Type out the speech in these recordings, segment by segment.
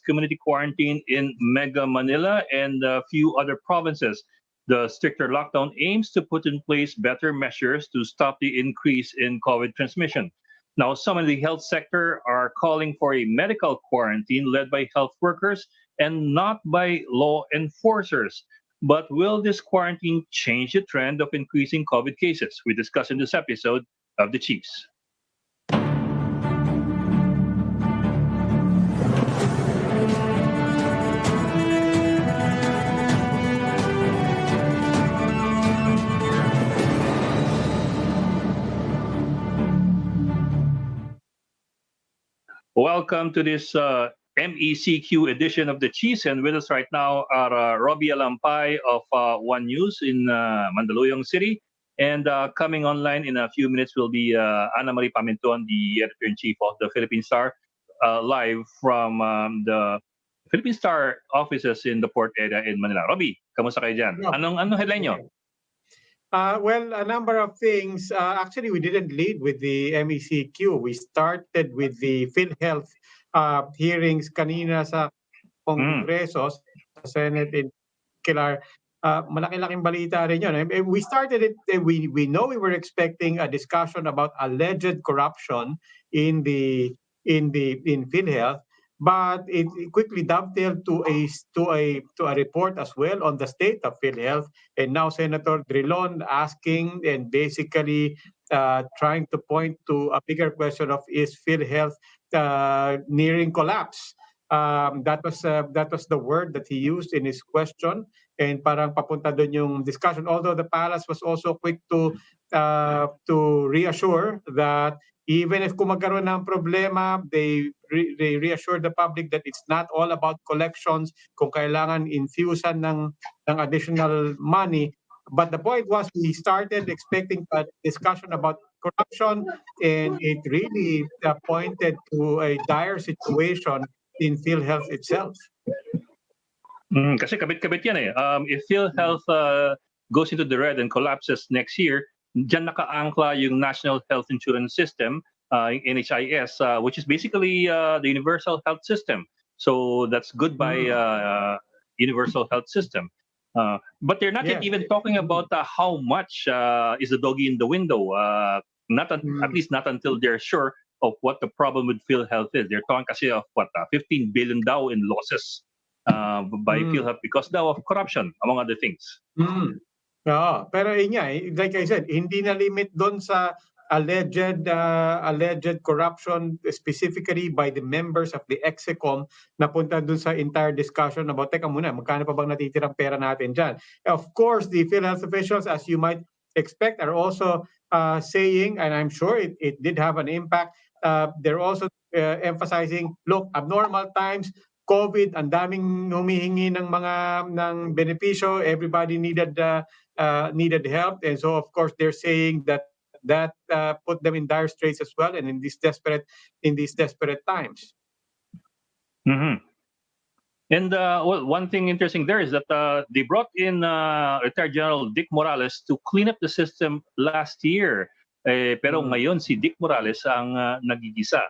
community quarantine in Mega Manila and a few other provinces. The stricter lockdown aims to put in place better measures to stop the increase in COVID transmission. Now, some in the health sector are calling for a medical quarantine led by health workers and not by law enforcers. But will this quarantine change the trend of increasing COVID cases? We discuss in this episode of the Chiefs. Welcome to this MECQ edition of the Cheese, and with us right now are Robbie Alampay of One News in Mandaluyong City, and coming online in a few minutes will be Ana Marie Pamintuan, the editor-in-chief of the Philippine Star, live from the Philippine Star offices in the port area in Manila. Robbie, kamusta kayo dyan? Anong headline nyo? Well, a number of things. Actually, we didn't lead with the MECQ. We started with the PhilHealth hearings kanina sa Kongreso, sa Senate in particular. Malaki-laking balita rin yun. We started it, we know we were expecting a discussion about alleged corruption in PhilHealth, but it quickly dovetailed to a report as well on the state of PhilHealth, and now Senator Drilon asking and basically trying to point to a bigger question of, is PhilHealth nearing collapse? That was the word that he used in his question, and parang papunta doon yung discussion. Although the palace was also quick to reassure that even if kumagkaroon ng problema, they reassured the public that it's not all about collections, kung kailangan infusan ng additional money. But the point was, we started expecting a discussion about corruption, and it really pointed to a dire situation in PhilHealth itself. Kasi kabit-kabit yan eh. If PhilHealth goes into the red and collapses next year, dyan naka-ankla yung National Health Insurance System, NHIS, which is basically the universal health system. So that's goodbye universal health system. But they're not yet even talking about how much is the doggy in the window. At least not until they're sure of what the problem with PhilHealth is. They're talking kasi of 15 billion daw in losses by PhilHealth because daw of corruption, among other things. Pero yun nga, like I said, hindi na limit doon sa alleged corruption specifically by the members of the EXECOM, napunta doon sa entire discussion about, teka muna, magkano pa bang natitirang pera natin dyan? Of course, the PhilHealth officials, as you might expect, are also saying, and I'm sure it did have an impact, they're also emphasizing, look, abnormal times, COVID, ang daming humihingi ng benepisyo, everybody needed help, and so of course they're saying that put them in dire straits as well, and in these desperate times. And one thing interesting there is that they brought in retired General Dick Morales to clean up the system last year. Pero ngayon si Dick Morales ang nagigisa.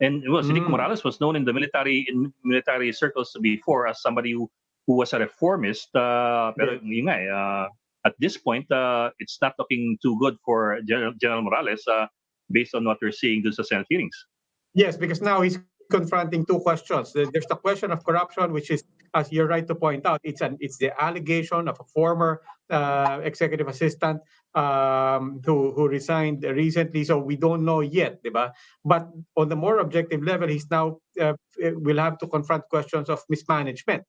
And si Dick Morales was known in military circles before as somebody who was a reformist. Pero yun nga, at this point, it's not looking too good for General Morales based on what we're seeing dun sa Senate hearings. Yes, because now he's confronting two questions. There's the question of corruption, which is, as you're right to point out, it's the allegation of a former executive assistant who resigned recently. So we don't know yet, diba? But on the more objective level, he's now will have to confront questions of mismanagement,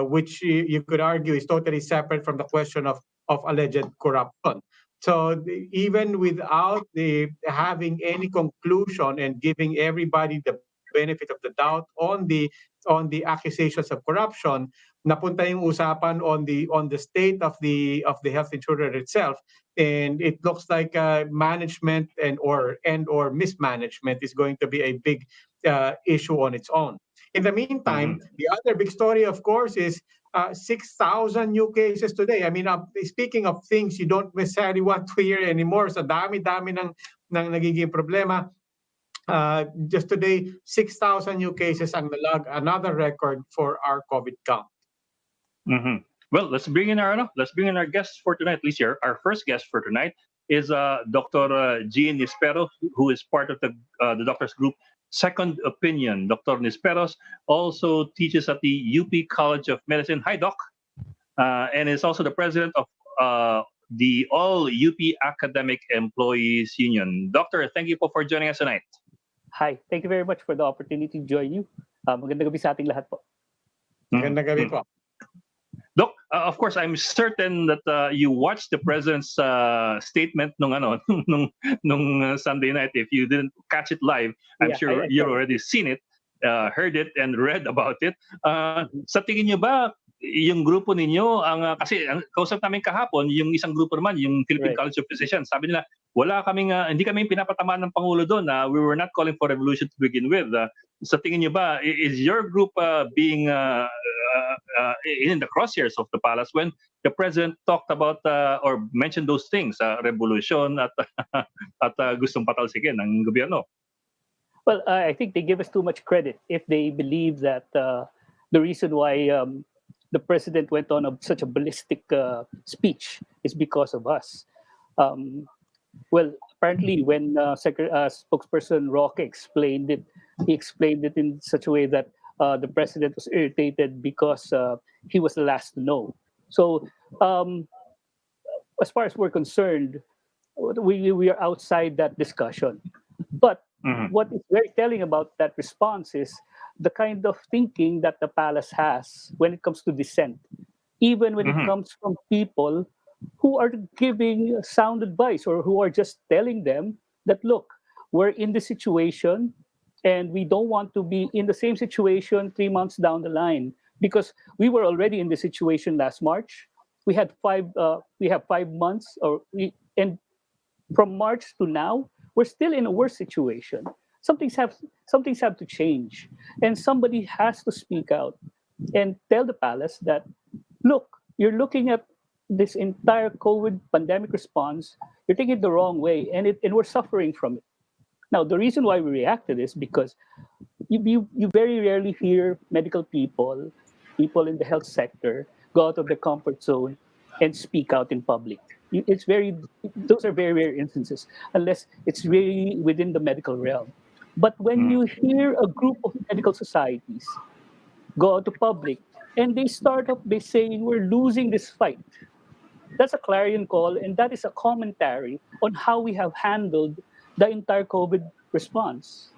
which you could argue is totally separate from the question of alleged corruption. So even without having any conclusion and giving everybody the benefit of the doubt on the accusations of corruption, napunta yung usapan on the state of the health insurer itself, and it looks like management and or mismanagement is going to be a big issue on its own. In the meantime, the other big story, of course, is 6,000 new cases today. I mean, speaking of things you don't necessarily want to hear anymore, sa dami-dami ng nagiging problema, Just today, 6,000 new cases ang nalag, another record for our COVID count. Mhm. Well, let's bring in our guests for tonight. At least here, our first guest for tonight is Dr. Jean Nispero, who is part of the doctors group Second Opinion. Dr. Nisperos also teaches at the UP College of Medicine. Hi, Doc, and is also the president of the All UP Academic Employees Union. Doctor, thank you po for joining us tonight. Hi, thank you very much for the opportunity to join you. Magandang gabi sa ating lahat po. Magandang gabi po. Doc, of course, I'm certain that you watched the president's statement nung Sunday night. If you didn't catch it live, I'm sure you've already seen it, heard it, and read about it. Sa tingin niyo ba, yung grupo ninyo, kasi ang kausap namin kahapon, yung isang grupo naman, yung Philippine College of Physicians, sabi nila, hindi kami pinapatamaan ng Pangulo doon. We were not calling for revolution to begin with. Sa tingin niyo ba, is your group being in the crosshairs of the palace when the president talked about or mentioned those things, revolution at gustong patalsikin ng gobyerno? Well, I think they give us too much credit if they believe that the reason why the president went on such a ballistic speech is because of us. Well, apparently when spokesperson Roque explained it, he explained it in such a way that the president was irritated because he was the last to know. So as far as we're concerned, we are outside that discussion. But what is very telling about that response is the kind of thinking that the palace has when it comes to dissent, even when it comes from people who are giving sound advice or who are just telling them that, look, we're in this situation and we don't want to be in the same situation 3 months down the line, because we were already in this situation last March. We have 5 months, and from March to now, we're still in a worse situation. Something's have to change, and somebody has to speak out and tell the palace that, look, you're looking at this entire COVID pandemic response, you're taking it the wrong way, and we're suffering from it. Now, the reason why we reacted is because you very rarely hear medical people in the health sector go out of their comfort zone and speak out in public. Those are very rare instances, unless it's really within the medical realm. But when you hear a group of medical societies go out to public and they start up by saying we're losing this fight, that's a clarion call, and that is a commentary on how we have handled the entire COVID response.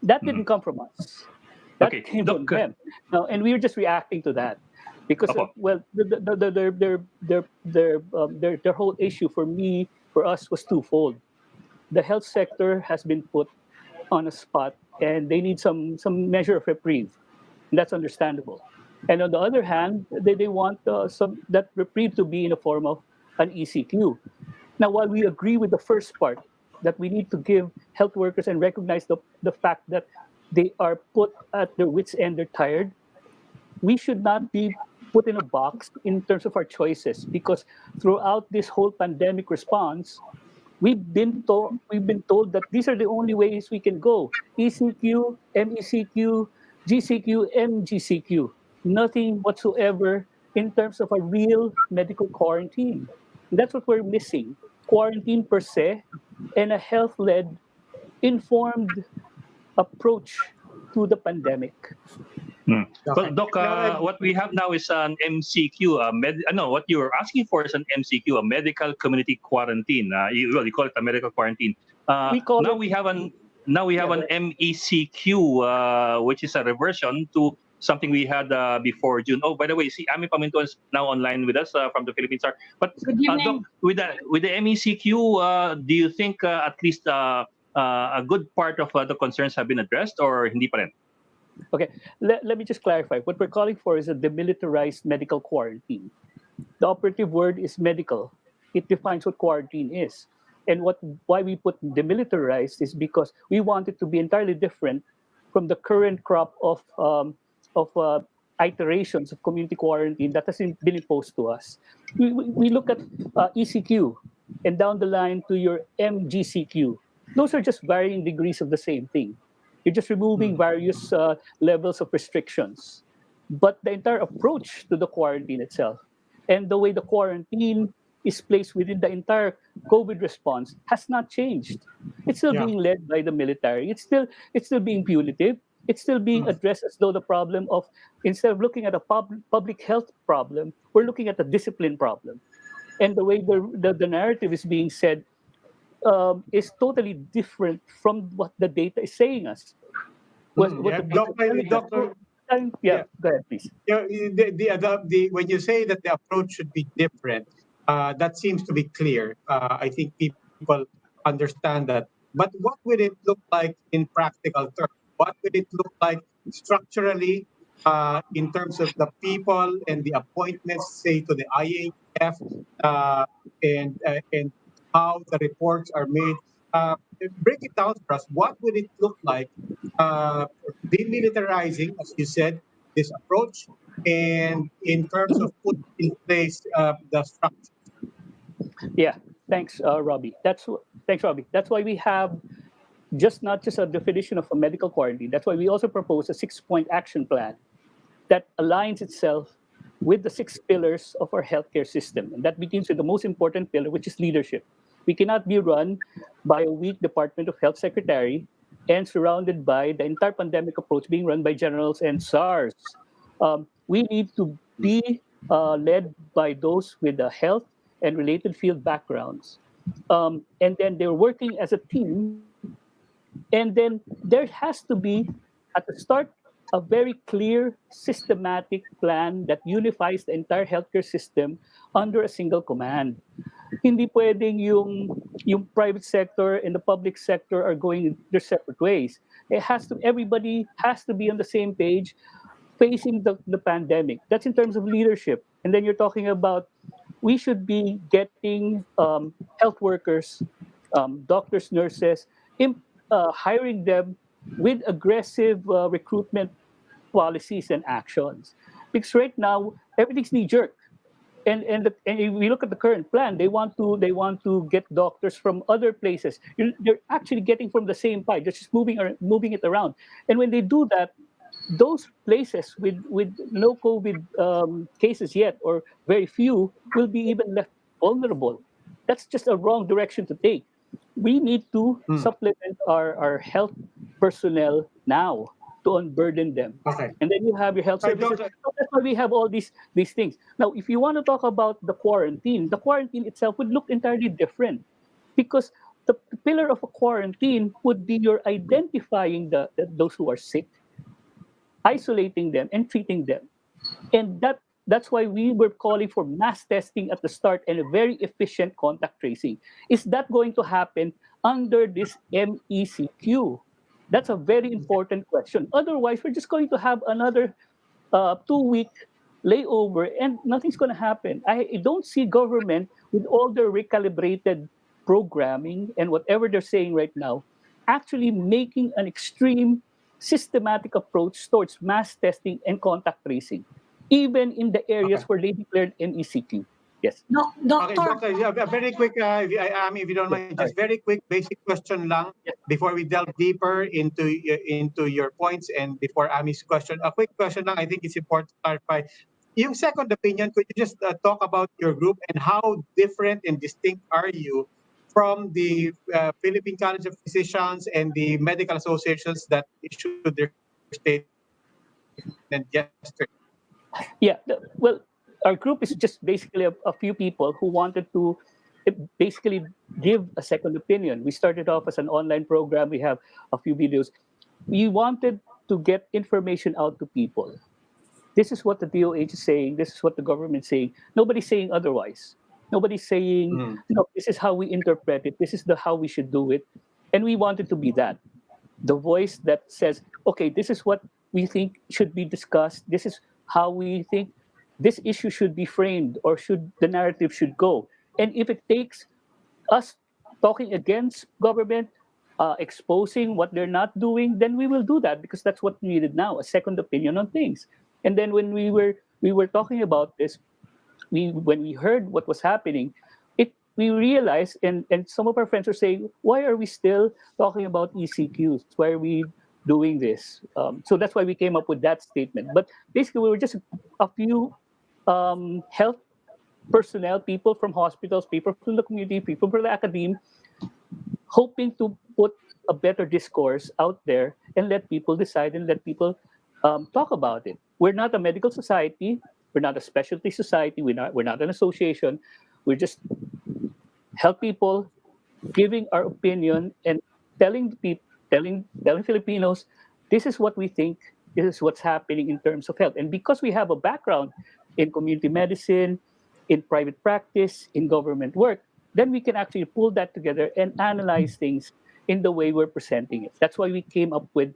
That didn't come from us. That came from them. Now, and we were just reacting to that because, their whole issue for us was twofold. The health sector has been put on a spot, and they need some measure of reprieve. And that's understandable. And on the other hand, they want that reprieve to be in the form of an ECQ. Now, while we agree with the first part, that we need to give health workers and recognize the fact that they are put at their wits' end, they're tired, we should not be put in a box in terms of our choices, because throughout this whole pandemic response, we've been told that these are the only ways we can go: ECQ, MECQ, GCQ, MGCQ. Nothing whatsoever in terms of a real medical quarantine. And that's what we're missing: quarantine per se, and a health-led, informed approach to the pandemic. Well, Doc, what we have now is an MCQ. What you're asking for is an MCQ, a medical community quarantine. You call it a medical quarantine. Now we have an MECQ, which is a reversion to something we had before June. Oh, by the way, Ami Paminto is now online with us from the Philippines. But Doc, with the MECQ, do you think at least a good part of the concerns have been addressed, or hindi pa rin? Okay, let me just clarify. What we're calling for is a demilitarized medical quarantine. The operative word is medical. It defines what quarantine is. And why we put demilitarized is because we want it to be entirely different from the current crop of iterations of community quarantine that has been imposed to us. We look at ECQ, and down the line to your MGCQ. Those are just varying degrees of the same thing. You're just removing various levels of restrictions. But the entire approach to the quarantine itself and the way the quarantine is placed within the entire COVID response has not changed. It's still Yeah. being led by the military. It's still being punitive. It's still being addressed as though the problem of, instead of looking at a public health problem, we're looking at a discipline problem. And the way the narrative is being said is totally different from what the data is saying us. What Yeah, the data is telling us. Doctor. Yeah, Yeah. go ahead, please. Yeah, when you say that the approach should be different, that seems to be clear. I think people understand that. But what would it look like in practical terms? What would it look like structurally in terms of the people and the appointments, say, to the IAF, uh, and how the reports are made? Uh, Break it down for us. What would it look like demilitarizing, as you said, this approach, and in terms of putting in place the structure? Yeah, thanks, Robbie. Thanks, Robbie. That's why we have not just a definition of a medical quarantine. That's why we also propose a 6-point action plan that aligns itself with the 6 pillars of our healthcare system, and that begins with the most important pillar, which is leadership. We cannot be run by a weak Department of Health secretary and surrounded by the entire pandemic approach being run by generals and SARS. We need to be led by those with the health and related field backgrounds. And then they're working as a team. And then there has to be, at the start, a very clear, systematic plan that unifies the entire healthcare system under a single command. Hindi pwedeng yung private sector and the public sector are going their separate ways. Everybody has to be on the same page facing the pandemic. That's in terms of leadership. And then you're talking about, we should be getting health workers, doctors, nurses, hiring them with aggressive recruitment policies and actions. Because right now everything's knee jerk. And if we look at the current plan, they want to get doctors from other places. They're actually getting from the same pie. They're just moving it around. And when they do that, those places with no COVID cases yet, or very few, will be even left vulnerable. That's just a wrong direction to take. We need to supplement our health personnel now to unburden them. Okay. And then you have your health Right, services. Doctor. So that's why we have all these things. Now, if you want to talk about the quarantine itself would look entirely different, because the pillar of a quarantine would be your identifying those who are sick, isolating them, and treating them. And that's why we were calling for mass testing at the start and a very efficient contact tracing. Is that going to happen under this MECQ? That's a very important question. Otherwise, we're just going to have another 2-week layover and nothing's going to happen. I don't see government, with all their recalibrated programming and whatever they're saying right now, actually making an extreme systematic approach towards mass testing and contact tracing, even in the areas Okay. where they declared MECQ. Yes. Okay, Doctor, Doctor, yeah, a very quick, if you don't Yes. mind, Sorry. just very quick basic question lang Yes. before we delve deeper into your points and before Ami's question. A quick question lang, I think it's important to clarify. Yung second opinion, could you just talk about your group and how different and distinct are you from the Philippine College of Physicians and the medical associations that issued their statement yesterday? Yeah. Well, our group is just basically a few people who wanted to basically give a second opinion. We started off as an online program. We have a few videos. We wanted to get information out to people. This is what the DOH is saying. This is what the government is saying. Nobody's saying otherwise. Nobody's saying, Mm. no, this is how we interpret it. This is how we should do it. And we wanted to be that. The voice that says, okay, this is what we think should be discussed. This is how we think this issue should be framed, or should the narrative should go. And if it takes us talking against government, exposing what they're not doing, then we will do that, because that's what we needed now, a second opinion on things. And then when we were talking about this, when we heard what was happening, it we realize, and some of our friends are saying, why are we still talking about ECQs? Why are we doing this? So that's why we came up with that statement. But basically, we were just a few health personnel, people from hospitals, people from the community, people from the academe, hoping to put a better discourse out there and let people decide and let people talk about it. We're not a medical society. We're not a specialty society. We're not an association. We're just help people giving our opinion and telling people, telling Filipinos, this is what we think, this is what's happening in terms of health. And because we have a background in community medicine, in private practice, in government work, then we can actually pull that together and analyze things in the way we're presenting it. That's why we came up with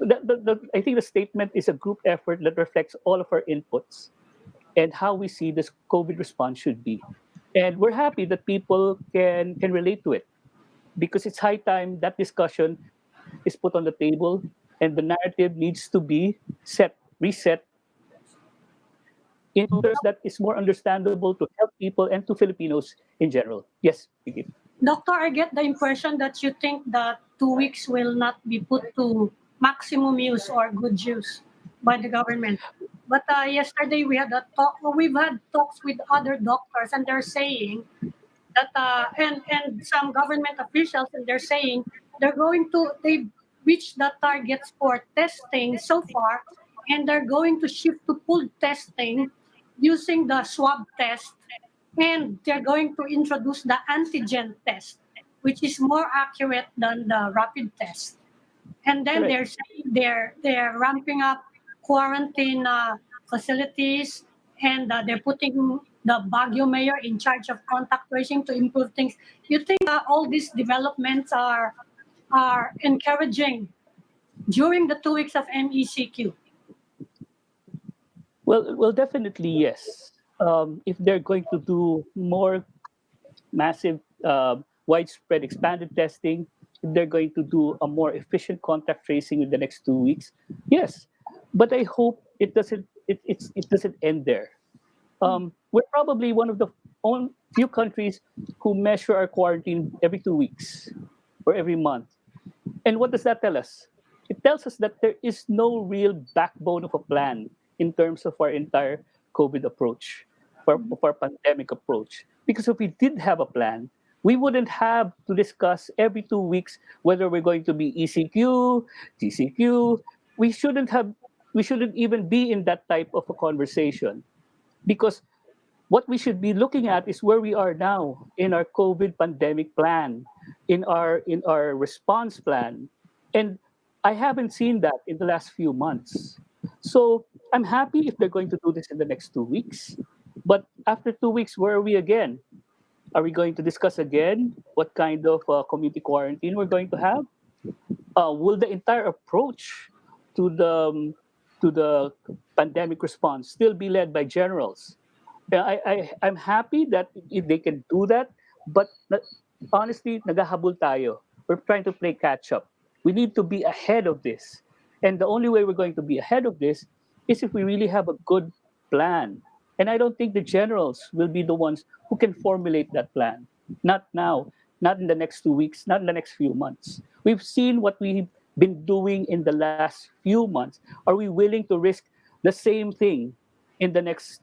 I think the statement is a group effort that reflects all of our inputs and how we see this COVID response should be. And we're happy that people can relate to it because it's high time that discussion is put on the table and the narrative needs to be reset in terms that is more understandable to help people and to Filipinos in general. Yes, Vicky. Doctor, I get the impression that you think that 2 weeks will not be put to maximum use or good use by the government. But yesterday we had a talk. We've had talks with other doctors, and they're saying that, and some government officials, and they're saying they reached the targets for testing so far, and they're going to shift to pooled testing using the swab test, and they're going to introduce the antigen test, which is more accurate than the rapid test. And then Correct. they're saying they're ramping up quarantine facilities, and they're putting the Baguio mayor in charge of contact tracing to improve things. You think all these developments are encouraging during the 2 weeks of MECQ? Well, definitely yes. If they're going to do more massive, widespread, expanded testing, if they're going to do a more efficient contact tracing in the next 2 weeks, yes. But I hope it doesn't end there. We're probably one of the few countries who measure our quarantine every 2 weeks or every month. And what does that tell us? It tells us that there is no real backbone of a plan in terms of our entire COVID approach, of our pandemic approach. Because if we did have a plan, we wouldn't have to discuss every 2 weeks whether we're going to be ECQ, TCQ. We shouldn't have. We shouldn't even be in that type of a conversation because what we should be looking at is where we are now in our COVID pandemic plan, in our response plan. And I haven't seen that in the last few months. So I'm happy if they're going to do this in the next 2 weeks. But after 2 weeks, where are we again? Are we going to discuss again what kind of community quarantine we're going to have? Will the entire approach to the pandemic response still be led by generals? I'm happy that if they can do that, but honestly, naghahabol tayo. We're trying to play catch up. We need to be ahead of this. And the only way we're going to be ahead of this is if we really have a good plan. And I don't think the generals will be the ones who can formulate that plan. Not now, not in the next 2 weeks, not in the next few months. We've seen what we've been doing in the last few months. Are we willing to risk the same thing in the next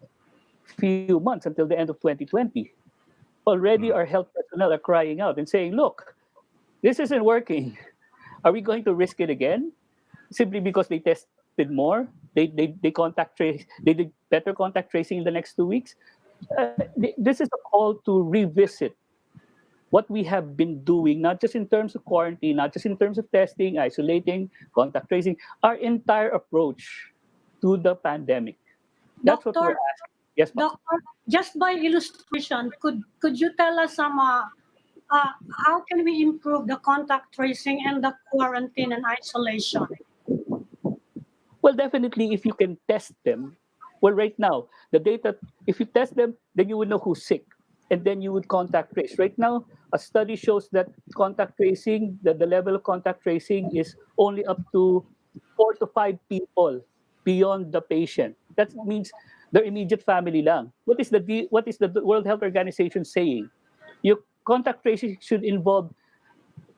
few months until the end of 2020? Already our health personnel are crying out and saying, look, this isn't working. Are we going to risk it again? Simply because they tested more? They contact trace, they did better contact tracing in the next 2 weeks? This is a call to revisit what we have been doing, not just in terms of quarantine, not just in terms of testing, isolating, contact tracing, our entire approach to the pandemic. That's what we're Doctor, asking. Yes, ma'am. Doctor, just by illustration, could you tell us some how can we improve the contact tracing and the quarantine and isolation? Well, definitely, if you can test them. Well, right now, the data, if you test them, then you would know who's sick, and then you would contact trace. Right now, a study shows that contact tracing, that the level of contact tracing is only up to 4 to 5 people beyond the patient. That means their immediate family lang. What is the World Health Organization saying? Your contact tracing should involve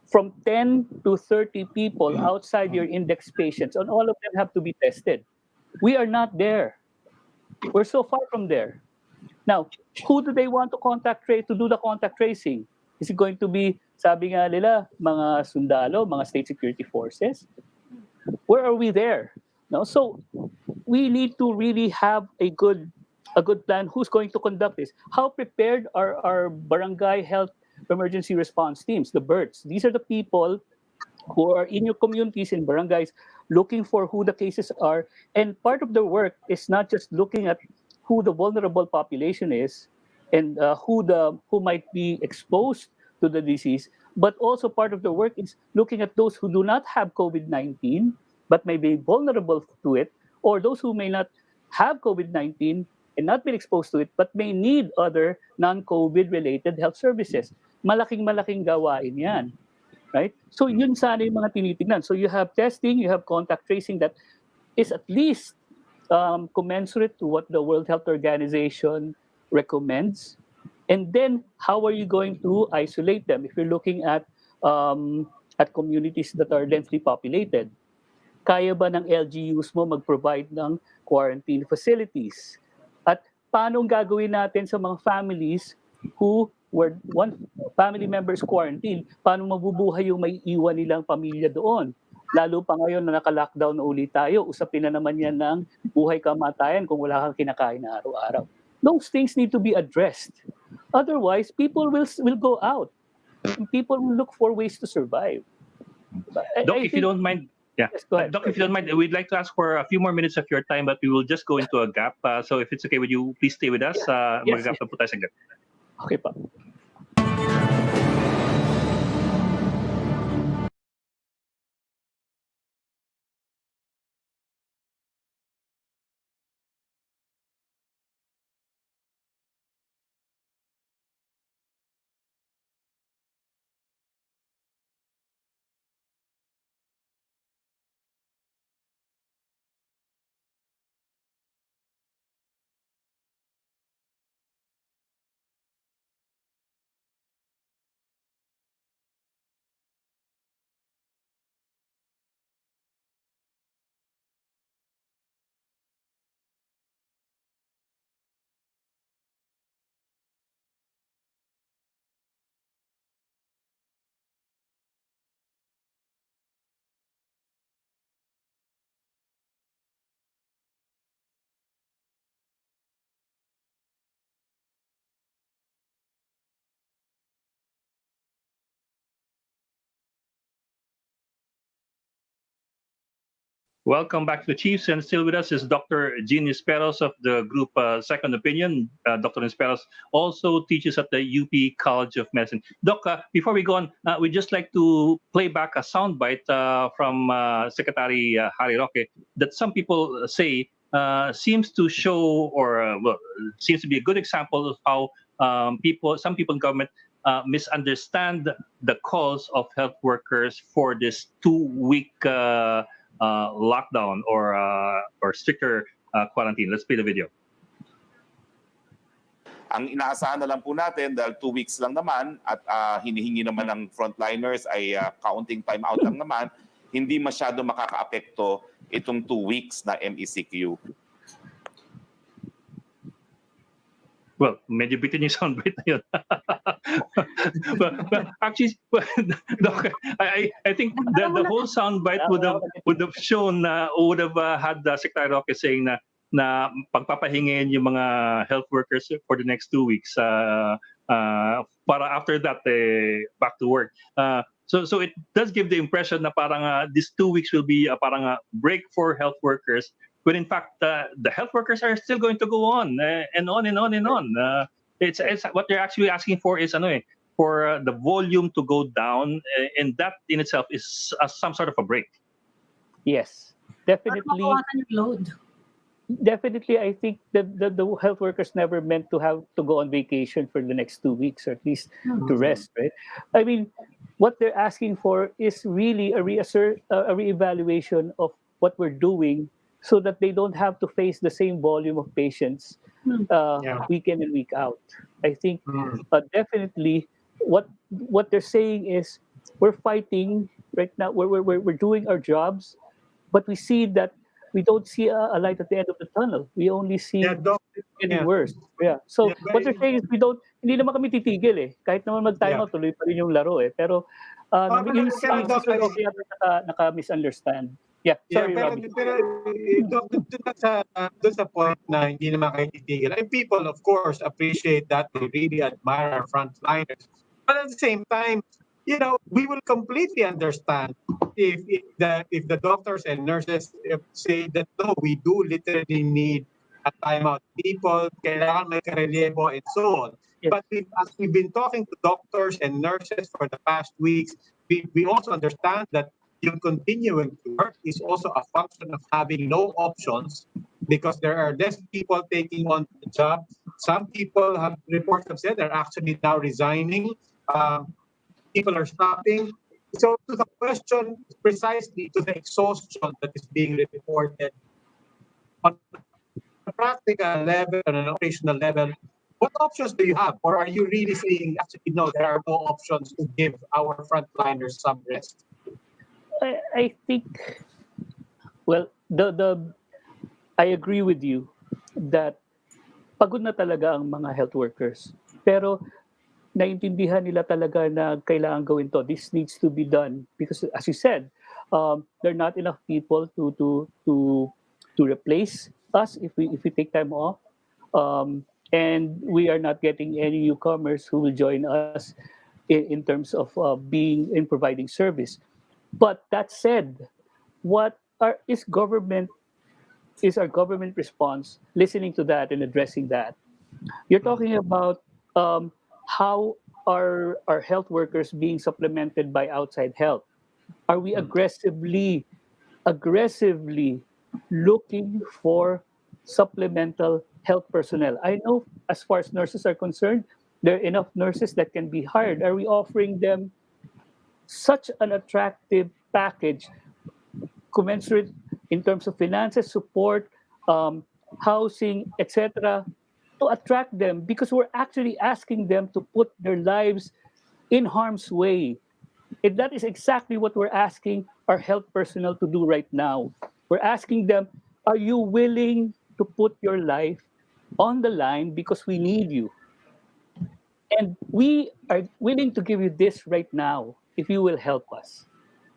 from 10 to 30 people outside your index patients, and all of them have to be tested. We are not there. We're so far from there. Now, who do they want to contact trace to do the contact tracing? Is it going to be, sabi nga nila, mga sundalo, mga state security forces? Where are we there? No, so we need to really have a good plan. Who's going to conduct this? How prepared are our barangay health emergency response teams, the BERTs? These are the people who are in your communities in barangays looking for who the cases are. And part of their work is not just looking at who the vulnerable population is and who might be exposed to the disease, but also part of the work is looking at those who do not have COVID-19 but may be vulnerable to it, or those who may not have COVID-19 and not been exposed to it but may need other non-COVID related health services. Malaking gawain yan. Right? So yun sana yung mga tinitingnan. So you have testing, you have contact tracing that is at least commensurate to what the World Health Organization recommends. And then how are you going to isolate them if you're looking at communities that are densely populated? Kaya ba ng LGUs mo mag-provide ng quarantine facilities? At paano gagawin natin sa mga families who were one family members quarantine, paano mabubuhay yung may iwan nilang pamilya doon? Lalo pa ngayon na naka-lockdown na ulit tayo, usapin na naman yan ng buhay kamatayan kung wala kang kinakain na araw-araw. Those things need to be addressed. Otherwise, people will go out. And people will look for ways to survive. Doc, if you don't mind, yeah. Yes, go ahead. Doc, if you don't mind, we'd like to ask for a few more minutes of your time, but we will just go into a gap. So if it's okay with you, please stay with us. Yes, Mag-gap na po tayo saglit. Okay pa. Welcome back to the Chiefs, and still with us is Dr. Jean Nisperos of the group Second Opinion. Dr. Nisperos also teaches at the UP College of Medicine. Doc, before we go on, we'd just like to play back a soundbite from Secretary Harry Roque that some people say seems to show, or seems to be a good example of how some people in government misunderstand the calls of health workers for this 2-week lockdown or stricter quarantine. Let's play the video. Ang inaasahan na lang po natin dahil 2 weeks lang naman at hinihingi naman ng frontliners ay kaunting time out lang naman, hindi masyado makakaapekto itong 2 weeks na MECQ. Well, medyo bitin yung soundbite na yun. but actually, Doc, I think the whole soundbite would have shown, would have had Secretary Roque saying na pagpapahingin yung mga health workers for the next 2 weeks para after that back to work. So it does give the impression na parang this 2 weeks will be parang a break for health workers, when in fact the health workers are still going to go on and on and on and on. It's what they're actually asking for is for the volume to go down, and that in itself is some sort of a break. Yes, definitely. Load. Definitely, I think that the health workers never meant to have to go on vacation for the next 2 weeks, or at least to rest, right? I mean, what they're asking for is really a reevaluation of what we're doing, so that they don't have to face the same volume of patients Yeah. week in and week out. I think Mm. definitely what they're saying is we're fighting right now. We're doing our jobs, but we see that we don't see a light at the end of the tunnel. We only Yeah, see Doc. getting Yeah. worse. Yeah. Yeah, So what they're very, saying is hindi naman kami titigil eh. Kahit naman mag-time yeah. out, tuloy pa rin yung laro eh. Pero Pero, nabilis pero Doc, sila yata naka-misunderstand. Yeah, yeah, sorry pero, Robbie. Doc, dun sa point na hindi naman kayo titigil. And people, of course, appreciate that. They really admire our frontliners. But at the same time, we will completely understand if the doctors and nurses say that no, we do literally need a timeout. People, kailangan may karelyebo and so on. Yes. But as we've been talking to doctors and nurses for the past weeks, we also understand that yung continuing to work is also a function of having no options because there are less people taking on the job. Some people reports have said they're actually now resigning. People are stopping. So to the question, precisely to the exhaustion that is being reported on a practical level, on an operational level, what options do you have? Or are you really saying, actually, no, there are no options to give our frontliners some rest? I think well the I agree with you that pagod na talaga ang mga health workers. Pero naintindihan nila talaga na kailangan gawin to. This needs to be done because, as you said, there are not enough people to replace us if we take time off, and we are not getting any newcomers who will join us in terms of being in providing service. But that said, what are is our government response listening to that and addressing that? You're talking about how are health workers being supplemented by outside help? Are we aggressively looking for supplemental health personnel? I know as far as nurses are concerned, there are enough nurses that can be hired. Are we offering them such an attractive package commensurate in terms of finances, support, housing, etc., to attract them because we're actually asking them to put their lives in harm's way. And that is exactly what we're asking our health personnel to do right now. We're asking them, are you willing to put your life on the line because we need you? And we are willing to give you this right now if you will help us.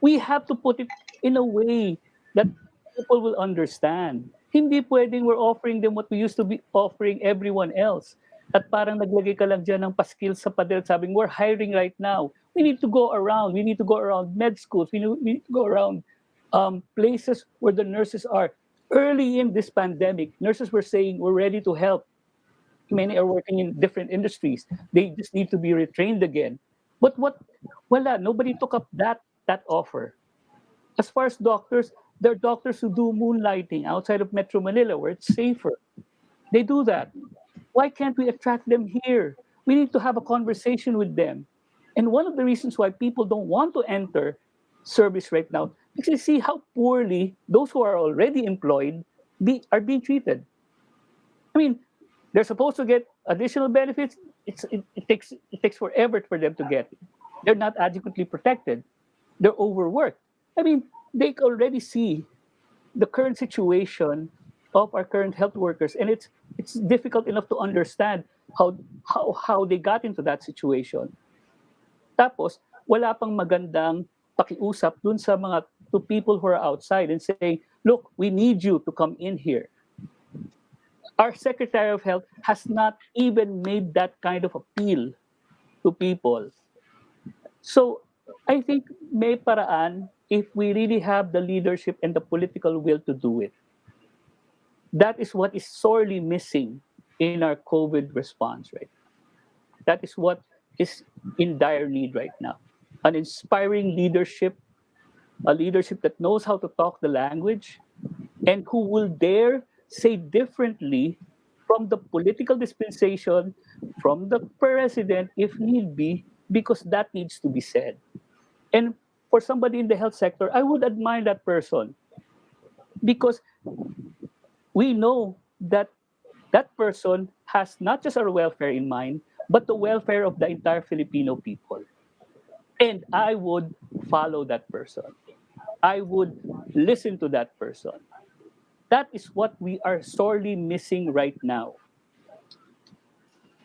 We have to put it in a way that people will understand. Hindi pwedeng we're offering them what we used to be offering everyone else. At parang naglagay ka lang dyan ng paskil sa pader sabing, we're hiring right now. We need to go around. We need to go around med schools. We need to go around places where the nurses are. Early in this pandemic, nurses were saying, we're ready to help. Many are working in different industries. They just need to be retrained again. But wala, nobody took up that offer. As far as doctors, there are doctors who do moonlighting outside of Metro Manila where it's safer. They do that. Why can't we attract them here? We need to have a conversation with them. And one of the reasons why people don't want to enter service right now, because you see how poorly those who are already employed are being treated. I mean, they're supposed to get additional benefits. It takes forever for them to get it. They're not adequately protected. They're overworked. I mean, they already see the current situation of our current health workers, and it's difficult enough to understand how they got into that situation. Tapos, wala pang magandang pakiusap dun sa mga to people who are outside and saying, look, we need you to come in here. Our Secretary of Health has not even made that kind of appeal to people. So I think may paraan if we really have the leadership and the political will to do it. That is what is sorely missing in our COVID response right now. That is what is in dire need right now. An inspiring leadership, a leadership that knows how to talk the language and who will dare say differently from the political dispensation, from the president, if need be, because that needs to be said. And for somebody in the health sector, I would admire that person because we know that that person has not just our welfare in mind, but the welfare of the entire Filipino people. And I would follow that person. I would listen to that person. That is what we are sorely missing right now.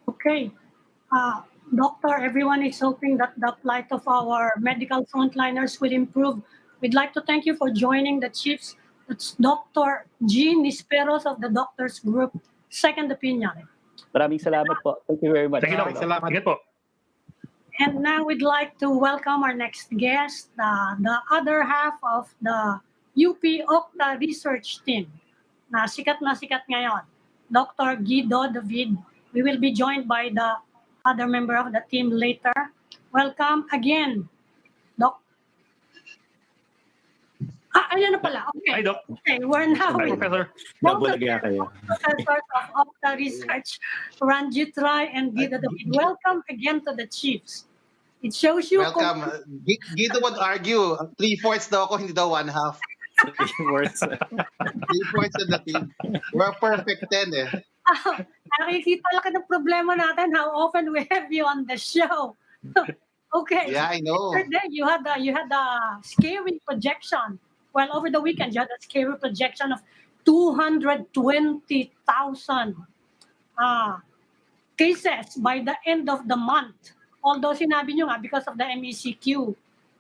Okay. Doctor, everyone is hoping that the plight of our medical frontliners will improve. We'd like to thank you for joining the Chiefs. It's Dr. G. Nisperos of the Doctors Group, Second Opinion. Maraming salamat po. Thank you very much. Thank you, Doc. Salamat. Ingat po. And now we'd like to welcome our next guest, the other half of the UP Octa research team na sikat ngayon, Dr. Guido David. We will be joined by the other member of the team later. Welcome again, Doc. Ayan na pala. Hi, Okay. Doc. Okay, we're now Hi, with Professor. both of Nabulagya kayo. professors of Octa Research, Ranjit Rai and Guido David. Welcome again to the Chiefs. It shows you Welcome. Guido would argue, 3/4 daw ako, hindi daw 1/2. Words. 3/4 of the team. We're perfect 10 eh. Nakikita laki ng problema natin how often we have you on the show. Okay. Yeah, I know. Yesterday, you had a scary projection. Well, over the weekend, you had a scary projection of 220,000 cases by the end of the month. Although sinabi nyo nga, because of the MECQ,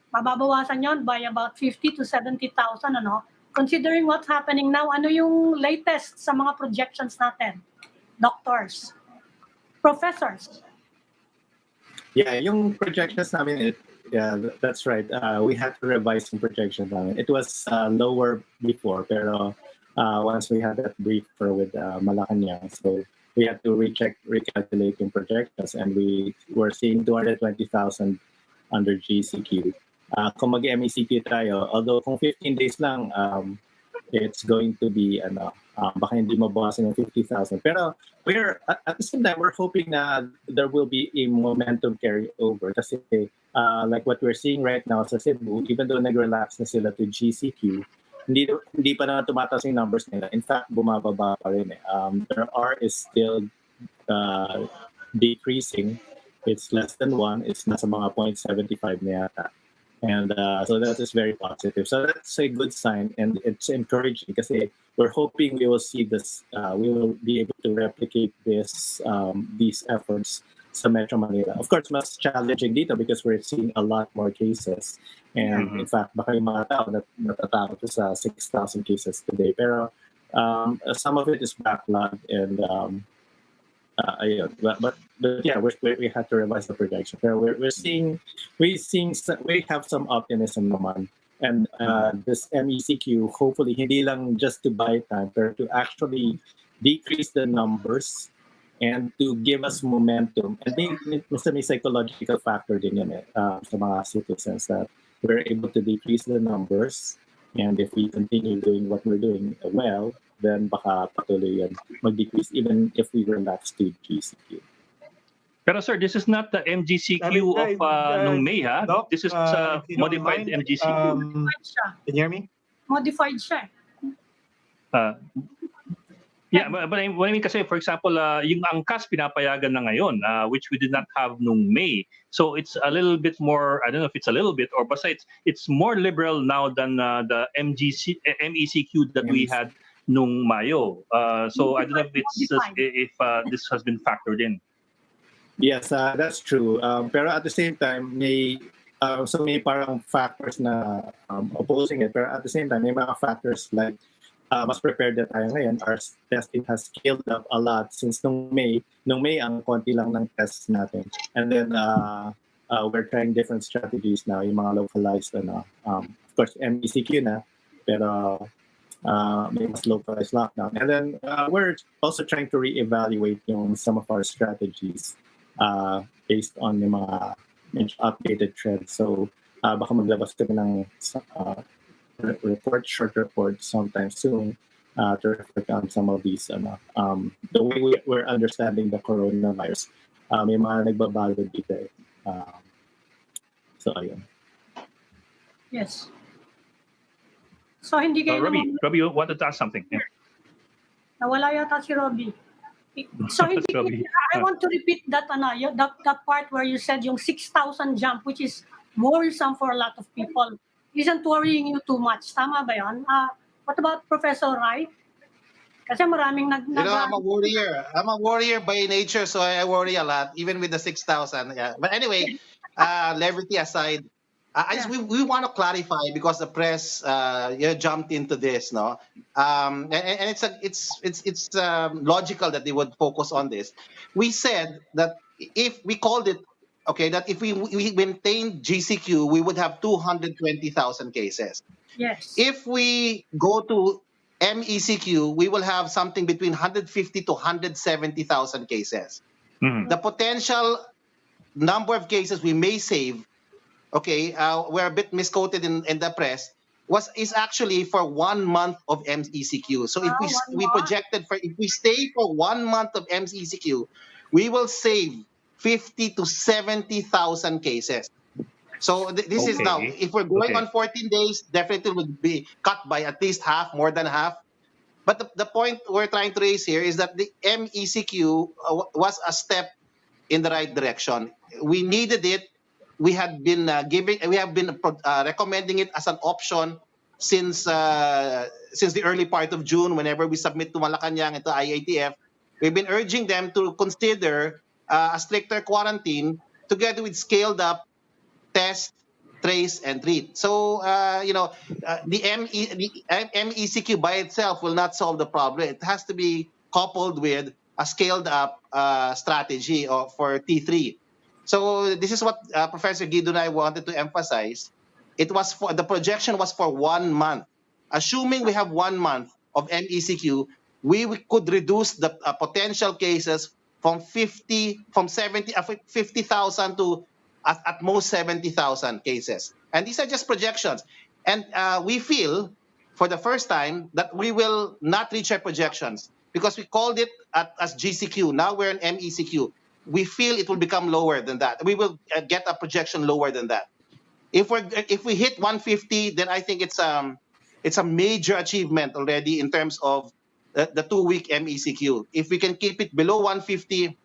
mababawasan yon by about 50 to 70,000, ano? Considering what's happening now, ano yung latest sa mga projections natin? Doctors, professors. Yeah, yung projections namin, that's right. We had to revise some projections namin. It was lower before, pero once we had that briefer with Malacanang, so we had to recalculate yung projections, and we were seeing 220,000 under GCQ. Kung mag-MECQ tayo, although kung 15 days lang, it's going to be baka hindi mabawasan yung 50,000. Pero we're at the same time, we're hoping na there will be a momentum carryover kasi like what we're seeing right now sa Cebu, even though nag-relax na sila to GCQ, hindi pa na tumataas yung numbers nila. In fact, bumababa pa rin eh. There is still decreasing. It's less than 1. It's nasa mga 0.75 na yata. And so that is very positive. So that's a good sign, and it's encouraging kasi we're hoping we will see this, we will be able to replicate these efforts sa Metro Manila. Of course, mas challenging dito because we're seeing a lot more cases. And in fact, baka yung mga tao natatakot sa 6,000 cases today. Pero some of it is backlog, and but yeah, we had to revise the projection. Pero we have some optimism naman. And this MECQ, hopefully, hindi lang just to buy time, but to actually decrease the numbers and to give us momentum. And may psychological factor din yun sa mga citizens that we're able to decrease the numbers. And if we continue doing what we're doing well, then baka patuloy yan mag-decrease even if we relax to GCQ. Pero sir, this is not the MGCQ of nung May, ha? Doc, This is if you don't modified mind, MGCQ. Modified siya. Can you hear me? Modified siya. Yeah, but I mean kasi, for example, yung angkas pinapayagan na ngayon, which we did not have nung May. So it's a little bit more, I don't know if it's a little bit, or basta it's more liberal now than the MECQ that we had nung Mayo. So I don't know if this has been factored in. Yes, that's true. Pero at the same time, may parang factors na opposing it. Pero at the same time, may mga factors like mas prepared na tayo ngayon. Our testing has scaled up a lot since nung May ang konti lang ng tests natin. And then we're trying different strategies now, yung mga localized of course MECQ na, pero may mas localized lockdown. And then we're also trying to reevaluate some of our strategies based on yung mga updated trends. So baka maglabas kami ng short report sometime soon to reflect on some of these the way we're understanding the coronavirus. May mga nagbabago dito eh. So ayun. Yes. So hindi kayo Robbie, you wanted to ask something? Yeah. Nawala yata si Robbie. So That's Robbie. I want to repeat that, that part where you said yung 6,000 jump, which is worrisome for a lot of people, isn't worrying you too much. Tama ba yun? What about Professor Rai? Kasi maraming You know, I'm a warrior. I'm a warrior by nature, so I worry a lot, even with the 6,000. Yeah. But anyway, levity aside, we want to clarify because the press jumped into this, no, and it's logical that they would focus on this. We said that if we called it okay, that if we maintain GCQ, we would have 220,000 cases. Yes. If we go to MECQ, we will have something between 150 to 170,000 cases. Mhm. The potential number of cases we may save, okay, we're a bit misquoted in the press, is actually for 1 month of MECQ. So if we 1 we month. projected for if we stay for 1 month of MECQ, we will save 50 to 70,000 cases. So this is now, Okay. if we're going Okay. on 14 days, definitely would be cut by at least half, more than half. But the point we're trying to raise here is that the MECQ was a step in the right direction. We needed it. We had been recommending it as an option since the early part of June. Whenever we submit to Malacanang and to IATF, we've been urging them to consider a stricter quarantine together with scaled up test, trace, and treat. So, the MECQ by itself will not solve the problem. It has to be coupled with a scaled up strategy for T3. So this is what Professor Guido and I wanted to emphasize. The projection was for 1 month. Assuming we have 1 month of MECQ, we could reduce the potential cases from 50,000 to at most 70,000 cases. And these are just projections. And we feel, for the first time, that we will not reach our projections because we called it as GCQ. Now we're in MECQ. We feel it will become lower than that. We will get a projection lower than that. If we hit 150, then I think it's a major achievement already in terms of the 2-week MECQ. If we can keep it below 150,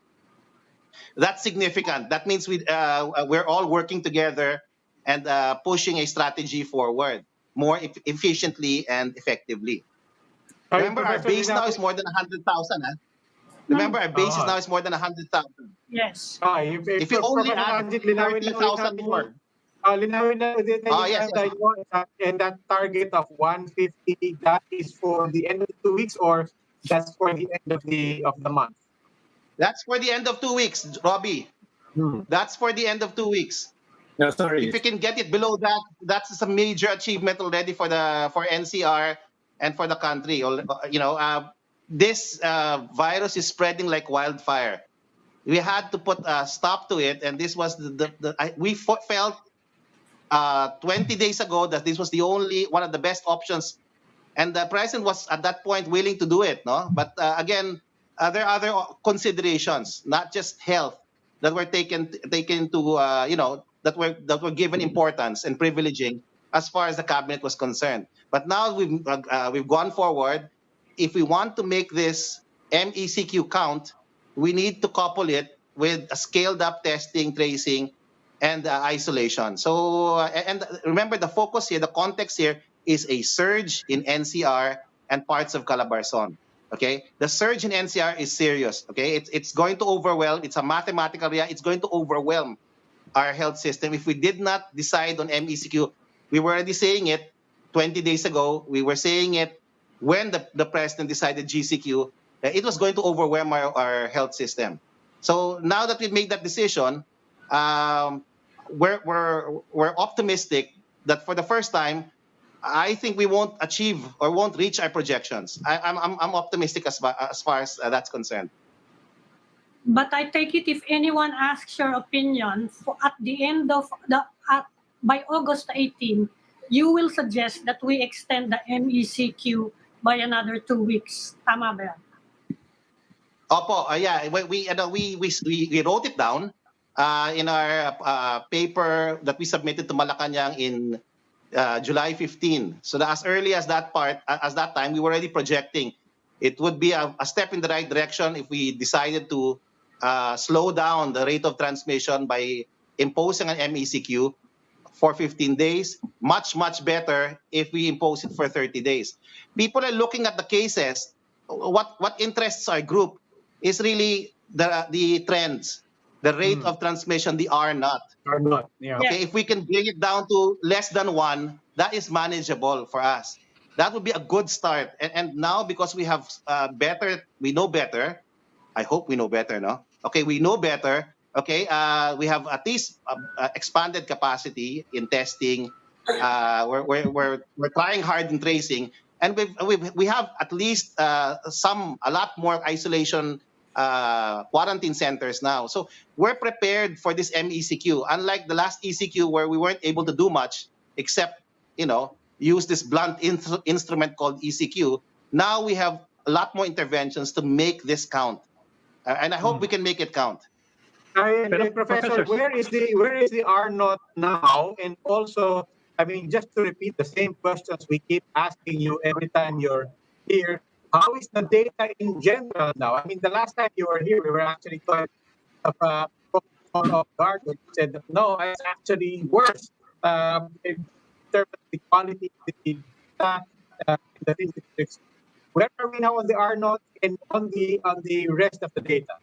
that's significant. That means we're all working together and pushing a strategy forward more efficiently and effectively. Remember, our base now is more than 100,000. Remember, our base now is more than 100,000. Yes. If you only add 30,000 more. Linawin na din Yes. and that target of 150, that is for the end of the 2 weeks or that's for the end of the month? That's for the end of 2 weeks, Robbie. That's for the end of 2 weeks. No, sorry. If we can get it below that, that's a major achievement already for NCR and for the country. This virus is spreading like wildfire. We had to put a stop to it, and this was we felt 20 days ago that this was the only one of the best options, and the president was at that point willing to do it. No, but again, there are other considerations, not just health, that were taken to that were given importance and privileging as far as the cabinet was concerned. But now we've gone forward. If we want to make this MECQ count, we need to couple it with a scaled up testing, tracing, and isolation. So and remember, the focus here, the context here is a surge in NCR and parts of Calabarzon. Okay, the surge in NCR is serious. Okay, it's going to overwhelm. It's a mathematical reality. It's going to overwhelm our health system if we did not decide on MECQ. We were already saying it 20 days ago. We were saying it when the president decided GCQ. It was going to overwhelm our health system. So now that we've made that decision, we're optimistic that for the first time, I think we won't achieve or won't reach our projections. I'm optimistic as far as that's concerned. But I take it if anyone asks your opinion at the end of by August 18, you will suggest that we extend the MECQ by another 2 weeks. Tama ba yan? Opo, yeah, we wrote it down in our paper that we submitted to Malacanang in July 15. So as early as that time, we were already projecting It would be a step in the right direction if we decided to slow down the rate of transmission by imposing an MECQ for 15 days. Much, much better if we impose it for 30 days. People are looking at the cases. What interests our group is really the trends, the rate of transmission, the R naught. Or not? Yeah. Okay, if we can bring it down to less than 1, that is manageable for us. That would be a good start. And now, because we have we know better. I hope we know better, no? Okay, we know better. Okay, we have at least expanded capacity in testing. We're trying hard in tracing, and we have at least a lot more isolation quarantine centers now. So we're prepared for this MECQ. Unlike the last ECQ where we weren't able to do much except use this blunt instrument called ECQ. Now we have a lot more interventions to make this count, and I hope we can make it count. Professor, professors. where is the R naught now? And also, I mean, just to repeat the same questions we keep asking you every time you're here, how is the data in general now? I mean, the last time you were here, we were actually quite off guard when you said that, no, it's actually worse in terms of the quality of the data, the statistics. Where are we now on the R naught and on the rest of the data?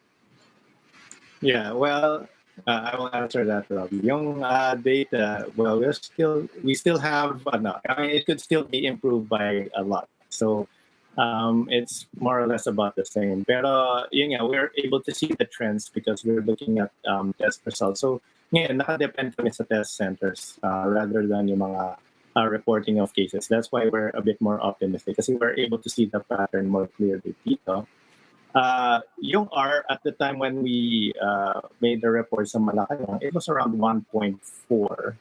Yeah, well, I will answer that, Rob. Yung data, well, we still have, no, I mean, it could still be improved by a lot. So it's more or less about the same. Pero yun nga, we're able to see the trends because we're looking at test results. So ngayon, nakadepend kami sa test centers rather than yung mga reporting of cases. That's why we're a bit more optimistic kasi we're able to see the pattern more clearly dito. Yung R at the time when we made the report sa Malacanang, it was around 1.4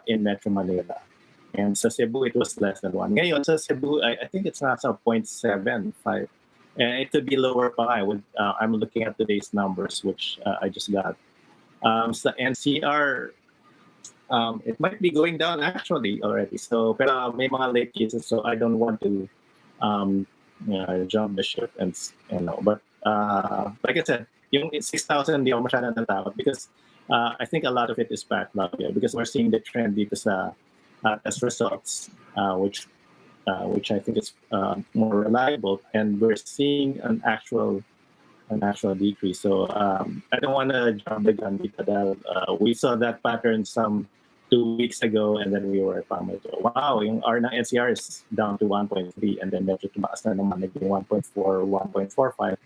in Metro Manila. And sa Cebu, it was less than 1. Ngayon, sa Cebu, I think it's nasa 0.75. And it could be lower pa. I'm looking at today's numbers, which I just got. Sa NCR, it might be going down actually already. So, pero may mga late cases, so I don't want to jump the ship and but like I said, yung 6,000 hindi ako masyadong natakot because I think a lot of it is backlog because we're seeing the trend dito sa test results which I think is more reliable, and we're seeing an actual decrease. So I don't want to jump the gun because we saw that pattern some 2 weeks ago, and then we were wow, yung R ng NCR is down to 1.3, and then medyo tumaas na naman, naging 1.4, 1.45.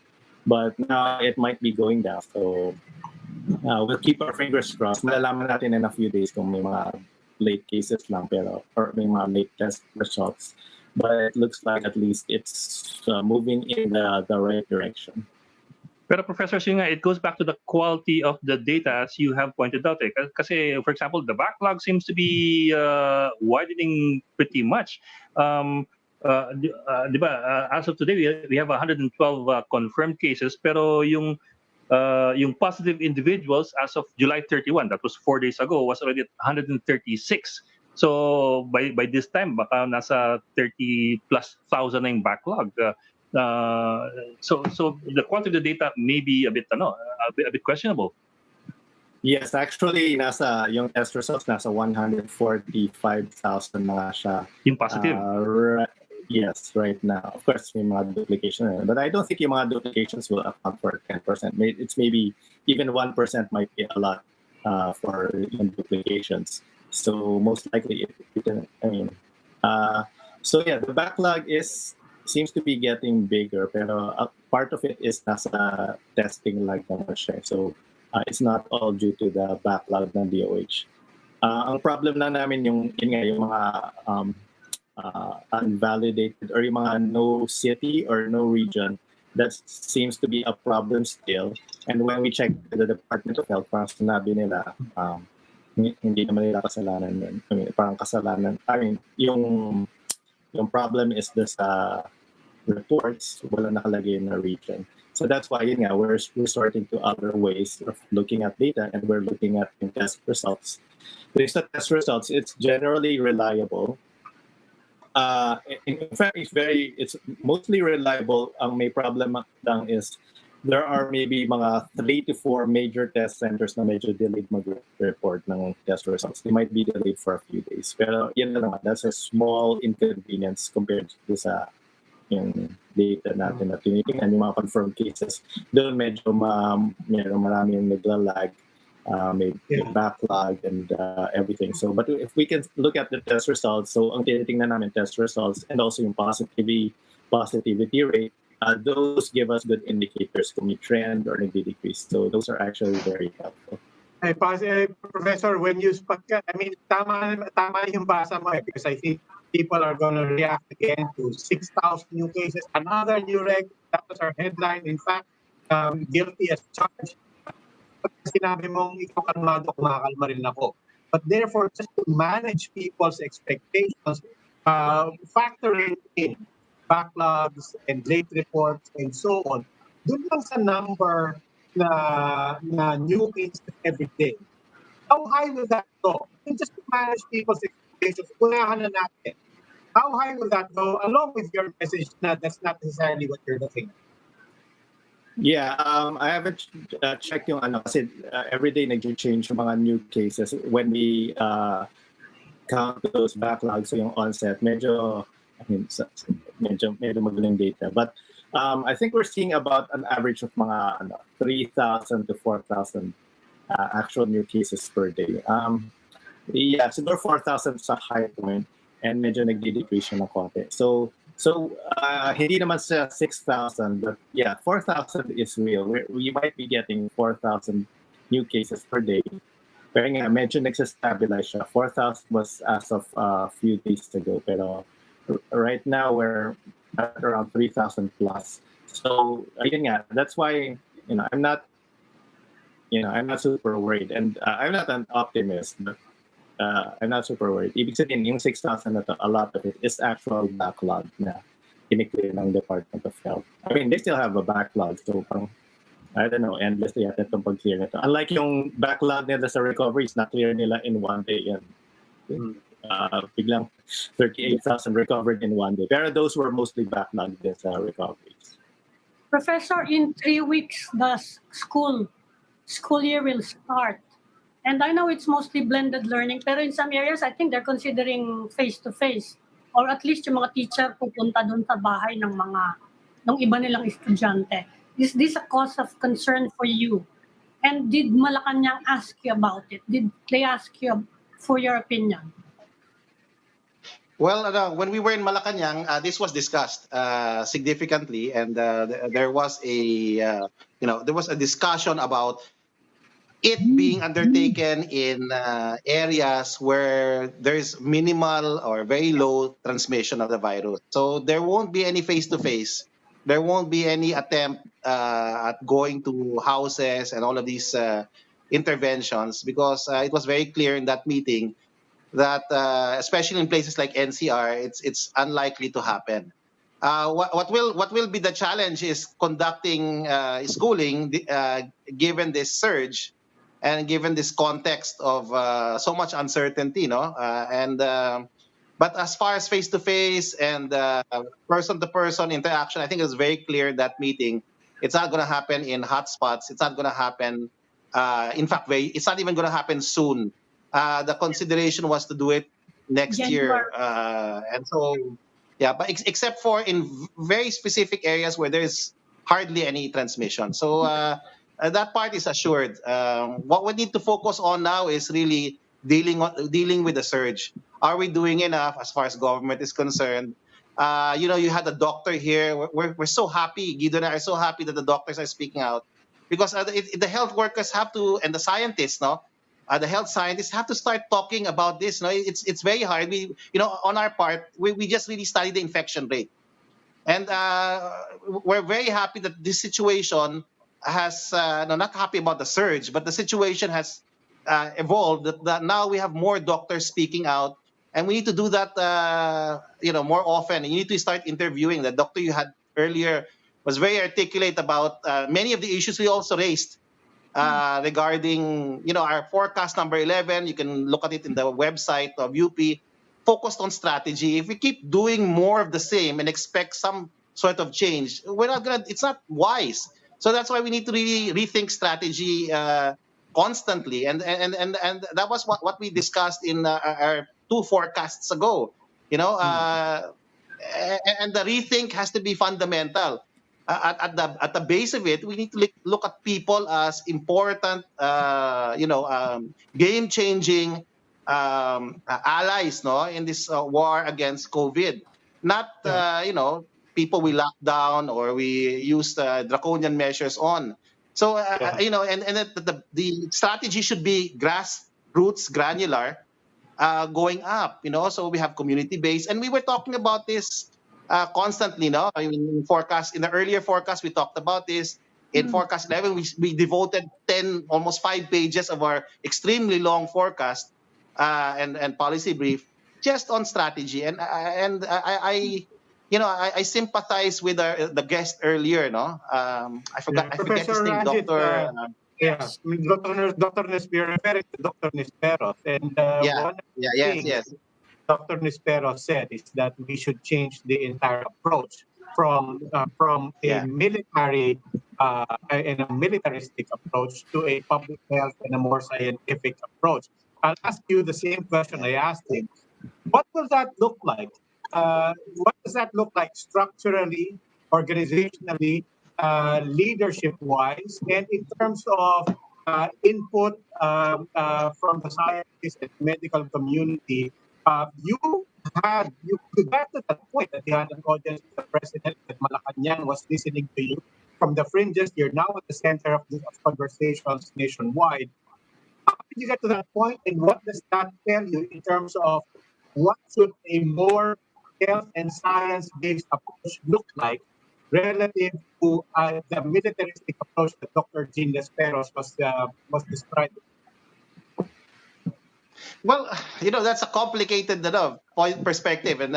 But now it might be going down. So we'll keep our fingers crossed. Malalaman natin in a few days kung may mga late cases lang, or may mga late test results. But it looks like at least it's moving in the right direction. Pero Professor Singa, it goes back to the quality of the data as you have pointed out. Kasi, for example, the backlog seems to be widening pretty much. Di ba, as of today, we have 112 confirmed cases, pero yung positive individuals as of July 31, that was 4 days ago, was already at 136. So by this time, baka nasa 30 plus thousand na yung backlog. So the quality of the data may be a bit questionable. Yes, actually, yung test results nasa 145,000 na siya. Yung positive. Yes, right now. Of course, may mga duplication, but I don't think yung mga duplications will account for 10%. It's maybe even 1% might be a lot for duplications. So most likely, so yeah, the backlog seems to be getting bigger, pero part of it is nasa testing lag naman siya. So it's not all due to the backlog ng DOH. Ang problem na namin yung mga unvalidated or yung mga no city or no region, that seems to be a problem still. And when we check the Department of Health, parang sinabi nila, hindi naman nila kasalanan yun. I mean, parang kasalanan. I mean, yung problem is the reports, wala nakalagay na region. So that's why we're resorting to other ways of looking at data, and we're looking at test results. Based on test results, it's generally reliable. in fact, it's mostly reliable. Ang may problem lang is there are maybe mga 3 to 4 major test centers na medyo delayed mag-report ng test results. They might be delayed for a few days. Pero yun na naman, that's a small inconvenience compared to sa yung data natin na tinitingnan, yung mga confirmed cases. Doon medyo maraming naglalag, may backlog and everything. So, but if we can look at the test results, so ang tinitingnan namin test results and also yung positivity rate, those give us good indicators kung may trend or nagde-decrease. So those are actually very helpful. Professor, when you spoke, I mean, tama yung basa mo because I think people are going to react again to 6,000 new cases, another new record. That was our headline. In fact, guilty as charged. Sinabi mong ikaw kalmado, kumakalma rin ako. But therefore, just to manage people's expectations, factoring in backlogs and late reports and so on, doon lang sa number na new cases every day. How high will that go? And just to manage people's expectations, unahan na natin. How high will that go along with your message na that's not necessarily what you're looking at? Yeah, I haven't checked yung kasi every day nag-change yung mga new cases. When we count those backlogs, so yung onset, medyo magaling data. But I think we're seeing about an average of mga 3,000 to 4,000 actual new cases per day. Yeah, siguro 4,000 sa high point and medyo nagde-decrease na konti. So hindi naman sa 6,000, but yeah, 4,000 is real. We might be getting 4,000 new cases per day. Pero nga, medyo nagsastabilize siya. 4,000 was as of a few days ago. Pero right now, we're at around 3,000 plus. So, ayun nga, that's why, I'm not super worried. And I'm not an optimist, but I'm not super worried. Ibig sabihin, yung 6,000 na to, a lot of it is actual backlog na kiniklear ng Department of Health. I mean, they still have a backlog. So, parang, I don't know, endlessly yata itong pag-clear nito. Unlike yung backlog nila sa recoveries, na-clear nila in one day yan. Biglang 38,000 recovered in one day. Pero those were mostly backlogged din sa recoveries. Professor, in 3 weeks, the school year will start. And I know it's mostly blended learning, pero in some areas, I think they're considering face-to-face. Or at least yung mga teacher pupunta doon sa bahay ng iba nilang estudyante. Is this a cause of concern for you? And did Malacanang ask you about it? Did they ask you for your opinion? Well, when we were in Malacanang, this was discussed significantly, and there was a discussion about it being undertaken in areas where there's minimal or very low transmission of the virus. So there won't be any face-to-face. There won't be any attempt at going to houses and all of these interventions because it was very clear in that meeting that especially in places like NCR, it's unlikely to happen. What will be the challenge is conducting schooling given this surge and given this context of so much uncertainty, but as far as face-to-face and person-to-person interaction, I think it was very clear in that meeting. It's not going to happen in hotspots. It's not going to happen. In fact, it's not even going to happen soon. The consideration was to do it next year, and so yeah. But except for in very specific areas where there's hardly any transmission, so that part is assured. What we need to focus on now is really dealing with the surge. Are we doing enough as far as government is concerned? You had a doctor here. We're so happy. Guido and I are so happy that the doctors are speaking out because the health workers have to, and the scientists, the health scientists have to start talking about this. It's very hard. On our part, we just really study the infection rate, and we're very happy that this situation has not happy about the surge, but the situation has evolved that now we have more doctors speaking out, and we need to do that more often. And you need to start interviewing. The doctor you had earlier was very articulate about many of the issues we also raised regarding our forecast number 11. You can look at it in the website of UP. focused on strategy. If we keep doing more of the same and expect some sort of change, we're not gonna. It's not wise. So that's why we need to really rethink strategy constantly. And that was what we discussed in our two forecasts ago. You know, and the rethink has to be fundamental. At the base of it, we need to look at people as important, game changing allies, no, in this war against COVID. Not people we lock down or we use draconian measures on. So and the strategy should be grassroots, granular, going up. So we have community based, and we were talking about this constantly. No, I mean, in the earlier forecast, we talked about this. In forecast 11, we devoted 10, almost 5 pages of our extremely long forecast and policy brief just on strategy. And I sympathize with the guest earlier. No, I forgot his Professor name, Rajit, Doctor. yeah, I mean, Dr. Nesper, referring to Dr. Nesperos, and Yeah, one of the yes, things yes. Dr. Nesperos said is that we should change the entire approach from a Yeah. military and a militaristic approach to a public health and a more scientific approach. I'll ask you the same question I asked him. What does that look like? What does that look like structurally, organizationally, leadership-wise, and in terms of input from the scientists and medical community? You got to that point that you had an audience with the president, that Malacanang was listening to you from the fringes. You're now at the center of conversations nationwide. How did you get to that point, and what does that tell you in terms of what should a more health and science-based approach look like relative to the militaristic approach that Dr. Jean Desperos was describing? Well, that's a complicated point perspective, and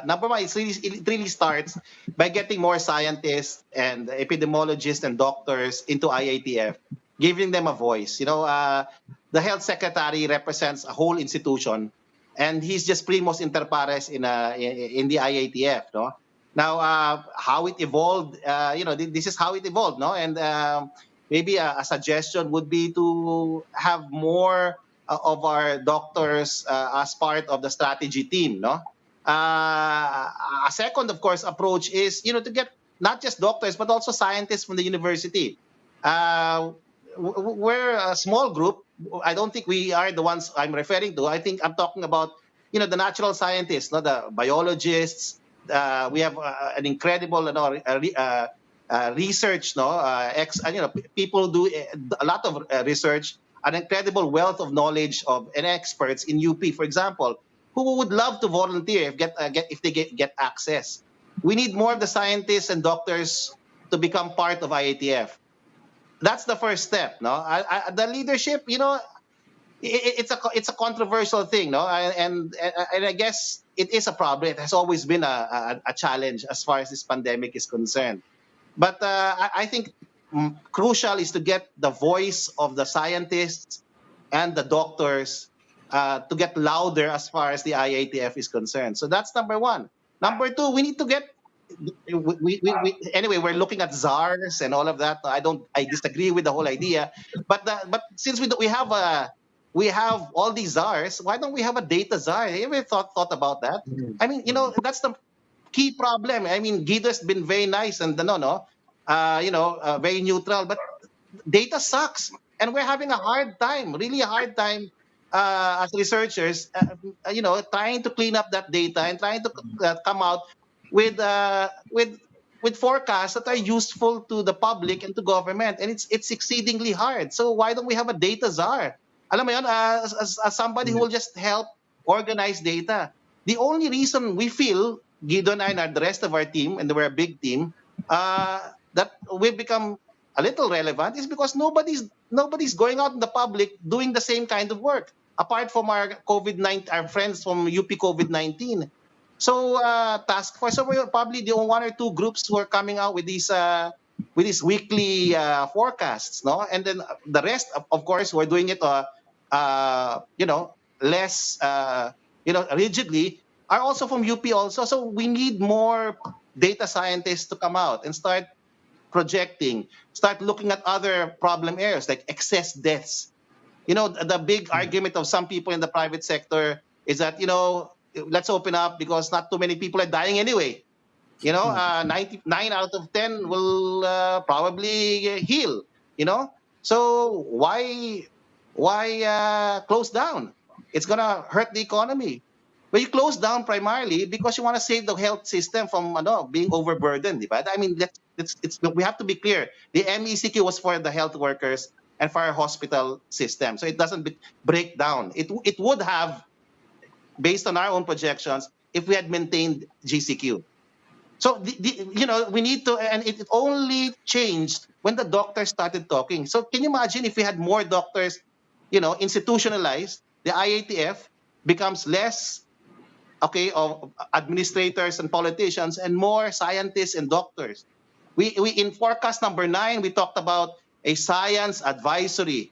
number one, it really starts by getting more scientists and epidemiologists and doctors into IATF, giving them a voice. The health secretary represents a whole institution, and he's just primus inter pares in the IATF. No, now how it evolved, this is how it evolved. No, and maybe a suggestion would be to have more of our doctors as part of the strategy team. No, a second, of course, approach is to get not just doctors but also scientists from the university. We're a small group. I don't think we are the ones I'm referring to. I think I'm talking about the natural scientists, the biologists. We have an incredible research. People do a lot of research, an incredible wealth of knowledge and experts in UP, for example, who would love to volunteer if they get access. We need more of the scientists and doctors to become part of IATF. That's the first step. No, the leadership. It's a controversial thing. No, and I guess it is a problem. It has always been a challenge as far as this pandemic is concerned. But I think crucial is to get the voice of the scientists and the doctors to get louder as far as the IATF is concerned. So that's number one. Number two, we need to get. Anyway, we're looking at czars and all of that. I disagree with the whole idea, but since we have all these czars, why don't we have a data czar? Have you ever thought about that? I mean, that's the key problem. I mean, Guido's been very nice and very neutral, but data sucks, and we're having a hard time, really a hard time, as researchers, trying to clean up that data and trying to come out with forecasts that are useful to the public and to government, and it's exceedingly hard. So why don't we have a data czar? Alam mo yun, as somebody who will just help organize data. The only reason we feel, Guido and I and the rest of our team, and we're a big team, that we've become a little relevant is because nobody's going out in the public doing the same kind of work, apart from our friends from UP COVID-19. So task force. So we're probably the one or two groups who are coming out with these weekly forecasts, no? And then the rest, of course, we're doing it, less rigidly, are also from UP also. So we need more data scientists to come out and start projecting, start looking at other problem areas like excess deaths. The big argument of some people in the private sector is that, let's open up because not too many people are dying anyway. 99 out of 10 will probably heal, So why close down? It's going to hurt the economy. But you close down primarily because you want to save the health system from being overburdened. Diba? I mean, we have to be clear. The MECQ was for the health workers and for our hospital system. So it doesn't break down. It would have, based on our own projections, if we had maintained GCQ. So we need to, and it only changed when the doctors started talking. So can you imagine if we had more doctors, institutionalized, the IATF becomes less, of administrators and politicians and more scientists and doctors. We in forecast number 9, we talked about a science advisory,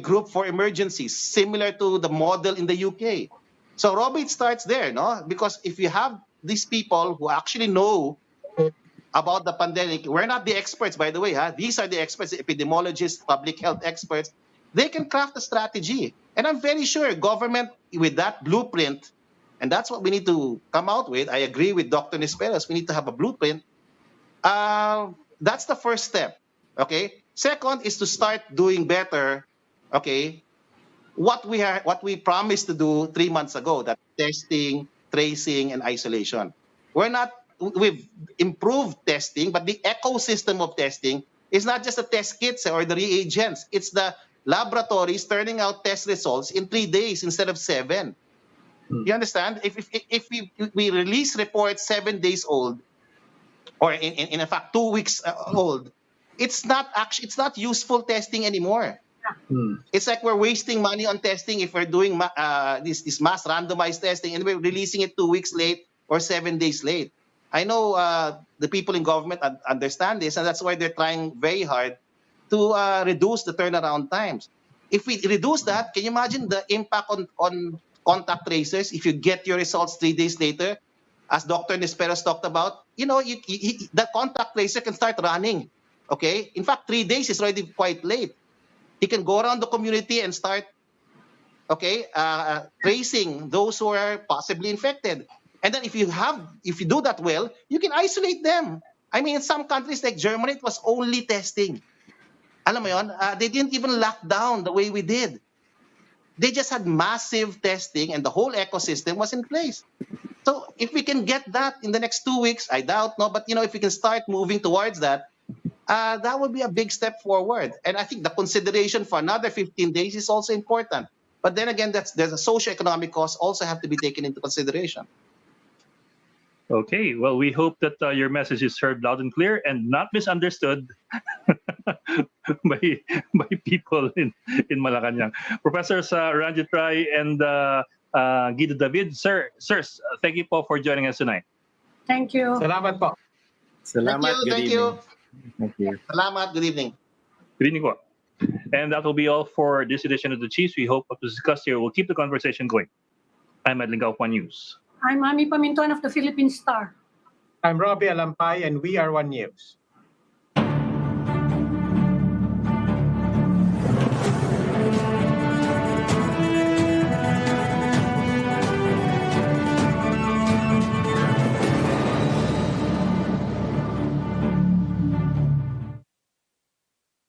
group for emergencies, similar to the model in the UK. So, Robbie, it starts there, no? Because if you have these people who actually know about the pandemic, we're not the experts, by the way. These are the experts, the epidemiologists, public health experts. They can craft a strategy. And I'm very sure government, with that blueprint, and that's what we need to come out with. I agree with Dr. Nisperos. We need to have a blueprint. That's the first step, okay? Second is to start doing better, what we promised to do 3 months ago, that testing, tracing, and isolation. We've improved testing, but the ecosystem of testing is not just the test kits or the reagents. It's the laboratories turning out test results in 3 days instead of 7. You understand? If we release reports 7 days old, or in fact 2 weeks old, it's not useful testing anymore. It's like we're wasting money on testing if we're doing this mass randomized testing and we're releasing it 2 weeks late or 7 days late. I know the people in government understand this, and that's why they're trying very hard to reduce the turnaround times. If we reduce that, can you imagine the impact on contact tracers if you get your results 3 days later? As Dr. Nisperos talked about, the contact tracer can start running. Okay? In fact, 3 days is already quite late. He can go around the community and start, tracing those who are possibly infected. And then if you do that well, you can isolate them. I mean, in some countries like Germany, it was only testing. Alam mo yon, they didn't even lock down the way we did. They just had massive testing and the whole ecosystem was in place. So if we can get that in the next 2 weeks, I doubt, no, but if we can start moving towards that, that would be a big step forward. And I think the consideration for another 15 days is also important. But then again, there's a socioeconomic cost also have to be taken into consideration. Okay, well, we hope that your message is heard loud and clear and not misunderstood by people in Malacanang. Professors Ranjit Rai and Guido David, sirs, thank you po for joining us tonight. Thank you. Salamat po. Salamat. Thank Good you. evening. Thank you. Salamat. Good evening. Good evening po. And that will be all for this edition of the Chiefs. We hope what was discussed here will keep the conversation going. I'm Edlin Gaufan News. I'm Ami Pamintuan of the Philippine Star. I'm Robbie Alampay, and we are One News.